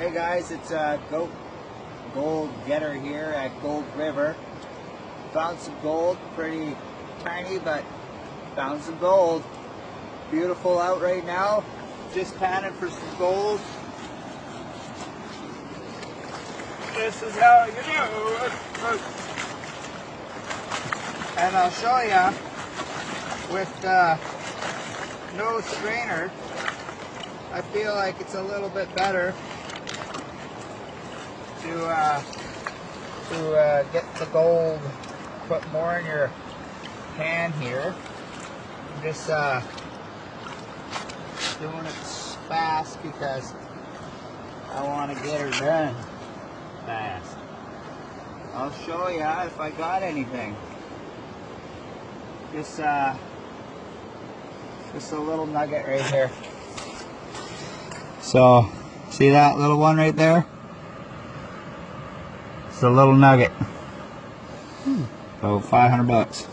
Hey guys, it's Goatgoldgetter here at Gold River. Found some gold, pretty tiny, but found some gold. Beautiful out right now. Just panning for some gold. This is how you do it. And I'll show you with no strainer. I feel like it's a little bit better to get the gold, put more in your hand here. I'm just doing it fast because I want to get her done fast. I'll show you if I got anything. Just a little nugget right here. So, see that little one right there? It's a little nugget. About $500.